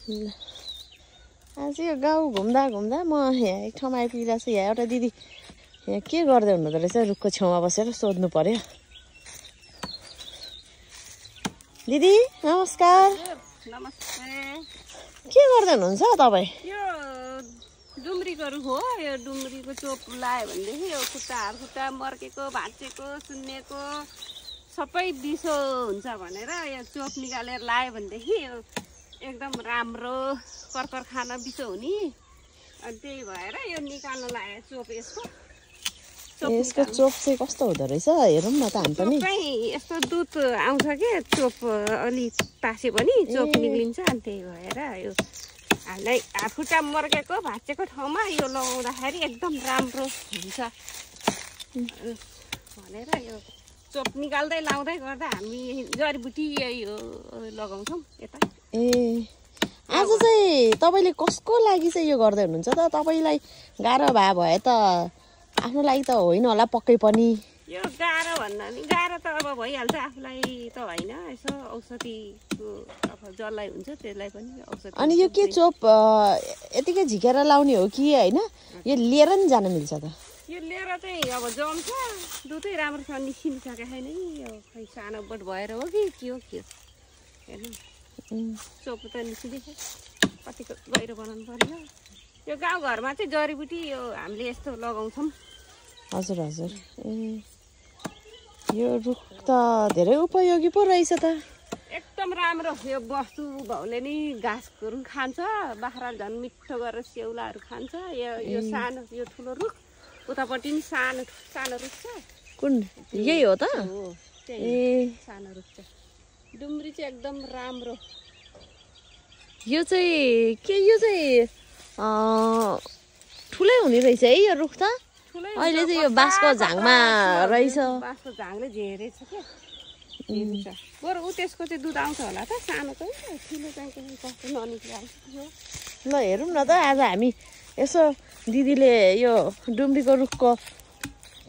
आज यो गाउँ घुम्दा घुम्दा म यहाँ एक ठाउँमा आइपुगिरहेको छु। यहाँ एउटा दिदी यहाँ के गर्दै हुनुहुँदो रहेछ, रुखको छेउमा बसेर सोध्नु पर्यो। दिदी नमस्कार। नमस्ते। के गर्दै हुनुहुन्छ तपाईँ? यो डुम्रीको रुख हो। यो डुम्रीको चोप लायो भनेदेखि यो खुट्टा मर्केको, भाँचेको, सुन्नेको सबै बिसो हुन्छ भनेर यो चोप निकालेर लायो भनेदेखि यो एकदम राम्रो कर्कर खान बिसो हुने। अनि त्यही भएर यो निकाल्न लायो चोप यसको। यसको चोप चाहिँ कस्तो हुँदो रहेछ हेरौँ न त हामी पनि। यस्तो दुध आउँछ के चोप अलि तासे पनि चोप निक्लिन्छ। अनि त्यही भएर यो हामीलाई हातखुट्टा मर्केको भाँचेको ठाउँमा यो लगाउँदाखेरि एकदम राम्रो हुन्छ भनेर यो चोप निकाल्दै लाउँदै गर्दा हामी जडीबुटी यो लगाउँछौँ यता। ए आज चाहिँ तपाईँले कसको लागि चाहिँ यो गर्दै हुनुहुन्छ त? तपाईँलाई गाह्रो भए त आफ्नो लागि त होइन होला पक्कै पनि। यो गाह्रो भन्दा नि गाह्रो त अब भइहाल्छ, आफूलाई त होइन। यसो औषधिको अब जसलाई हुन्छ त्यसलाई पनि औषधि। अनि यो के चोप यतिकै झिकेर लाउने हो कि होइन? यो लिएर नि जान मिल्छ त? यो लिएर चाहिँ अब जम्छ, दुधै राम्रोसँग निस्किसकेको छैन नि। यो खै सानो बोट भएर हो कि के हो हेर्नु चोप त निस्किँदैछ। कतिको गहिरो बनाउनु पर्यो। यो गाउँघरमा चाहिँ जडीबुटी यो हामीले यस्तो लगाउँछौँ। हजुर हजुर। ए यो रुख त धेरै उपयोगी पो रहेछ त। एकदम राम्रो। यो बस्तु भाउले नि घाँसहरू खान्छ, बाख्रा झन् मिठो गरेर स्याउलाहरू खान्छ। यो सानो यो ठुलो रुख, उतापट्टि नि सानो सानो रुख छ। कुन यही हो त? ए सानो रुख छ। डुम्री चाहिँ एकदम राम्रो। यो चाहिँ के यो चाहिँ ठुलै हुने रहेछ है यो रुख त। अहिले चाहिँ यो बाँसको झाङमा रहेछ। बाँसको झाङले झेरेछ क्या। बरु ऊ त्यसको चाहिँ दुध आउँछ होला त। सानो चाहिँ ठुलो चाहिँ कस्तो ननिक्लिहाल्छ। ल हेरौँ न त आज हामी यसो दिदीले यो डुम्रीको रुखको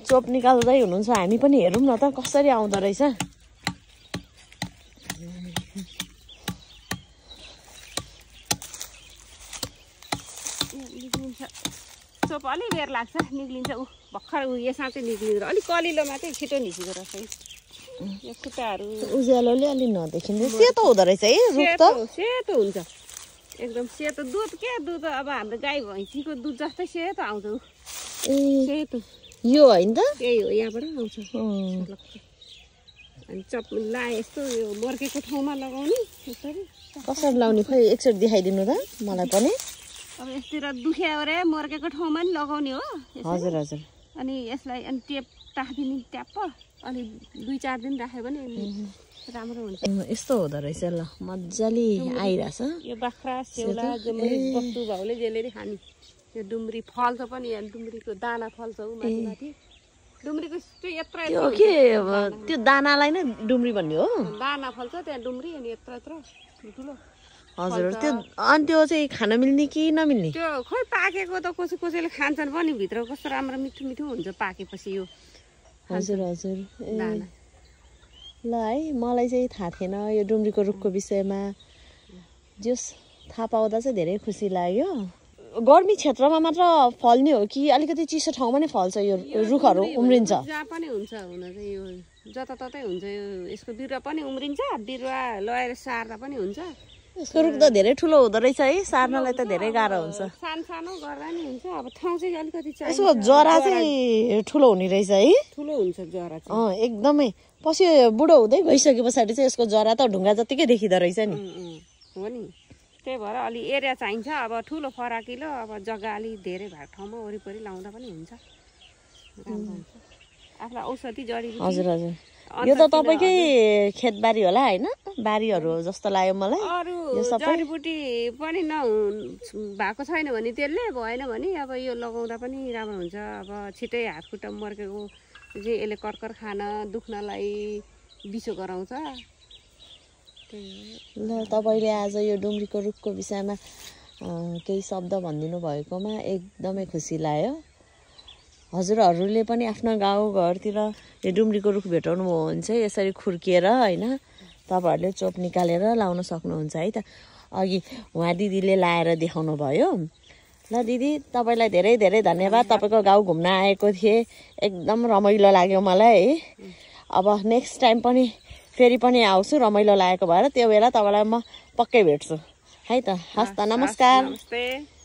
चोप निकाल्दै हुनुहुन्छ, हामी पनि हेरौँ न त कसरी आउँदो रहेछ। चोप अलि बेर लाग्छ निक्लिन्छ। ऊ भर्खर ऊ यसमा चाहिँ निक्लिँदैन, अलिक कलिलोमा चाहिँ छिटो निस्किँदो रहेछ। यो खुट्टाहरू उज्यालोले अलि नदेखिँदै सेतो हुँदो रहेछ है रुख त। सेतो हुन्छ एकदम सेतो। दुध के दुध अब हाम्रो गाई भैँसीको दुध जस्तै सेतो आउँछ। ए सेतो यो होइन त? त्यही हो, यहाँबाट आउँछ। अनि चप लाए यस्तो यो मर्केको ठाउँमा लगाउने। यसरी कसरी लाउने खोइ एकचोटि देखाइदिनु त मलाई पनि। अब यस्तोतिर दुख्यो अरे मर्केको ठाउँमा नि लगाउने हो। हजुर हजुर। अनि यसलाई अनि टेप टाँसिदिने ट्याप्प अनि 2-4 दिन राख्यो भने राम्रो हुन्छ। यस्तो हुँदो रहेछ। ल मजाले आइरहेछ। यो बाख्रा स्याउला जम्मै बस्तु भाउले जेले खाने। यो डुम्री फल्छ पनि। डुम्रीको दाना फल्छ ऊ माथि माथि। डुम्रीको चाहिँ यत्रो त्यो के त्यो दानालाई नै डुम्री भन्ने हो? दाना फल्छ त्यहाँ डुम्री। अनि यत्रो यत्रो ठुलो। हजुर। त्यो अनि त्यो चाहिँ खान मिल्ने कि नमिल्ने? त्यो खोइ पाकेको त कसैले खान्छन् पनि। भित्र कस्तो राम्रो मिठो मिठो हुन्छ पाकेपछि यो। हजुर हजुर। ल है मलाई चाहिँ थाहा थिएन यो डुम्रीको रुखको विषयमा। जस थाहा पाउँदा चाहिँ धेरै खुसी लाग्यो। गर्मी क्षेत्रमा मात्र फल्ने हो कि अलिकति चिसो ठाउँमा नै फल्छ यो रुखहरू उम्रिन्छ? जहाँ पनि हुन्छ हुन चाहिँ यो जताततै हुन्छ। यो यसको बिरुवा पनि उम्रिन्छ, बिरुवा लगाएर सार्दा पनि हुन्छ। यसको रुख त धेरै ठुलो हुँदो रहेछ है, सार्नलाई त धेरै गाह्रो हुन्छ। सानो सानो गर्दा नि हुन्छ। अब ठाउँ चाहिँ अलिकति चाहिन्छ। यसको जरा चाहिँ ठुलो हुने रहेछ है? ठुलो हुन्छ जरा चाहिँ। एकदमै पछि बुढो हुँदै गइसके पछाडि चाहिँ यसको जरा त ढुङ्गा जतिकै देखिँदो रहेछ नि। हो नि। त्यही भएर अलि एरिया चाहिन्छ। अब ठुलो फराकिलो अब जग्गा अलि धेरै भएको ठाउँमा वरिपरि लाउँदा पनि हुन्छ। राम्रो हुन्छ। आफूलाई औषधि जडीबुटी। हजुर हजुर। यो त तपाईँकै खेतबारी होला होइन? बारीहरू जस्तो लाग्यो मलाई। अरू जडीबुटी पनि भएको छैन भने त्यसले भएन भने अब यो लगाउँदा पनि राम्रो हुन्छ। अब छिटै हातखुट्टा मर्केको चाहिँ यसले कर्कर खान दुख्नलाई बिसो गराउँछ। ल तपाईँले आज यो डुम्रीको रुखको विषयमा केही शब्द भनिदिनु भएकोमा एकदमै खुसी लाग्यो। हजुरहरूले पनि आफ्नो गाउँघरतिर यो डुम्रीको रुख भेटाउनु भयो भने चाहिँ यसरी खुर्किएर होइन तपाईँहरूले चोप निकालेर लाउन सक्नुहुन्छ है त। अघि उहाँ दिदीले लाएर देखाउनु भयो। ल दिदी तपाईँलाई धेरै धेरै धन्यवाद। तपाईँको गाउँ घुम्न आएको थिएँ, एकदम रमाइलो लाग्यो मलाई है। अब नेक्स्ट टाइम पनि फेरि पनि आउँछु, रमाइलो लागेको भएर त्यो बेला तपाईँलाई म पक्कै भेट्छु है त। हस् त, नमस्कार। नमस्ते।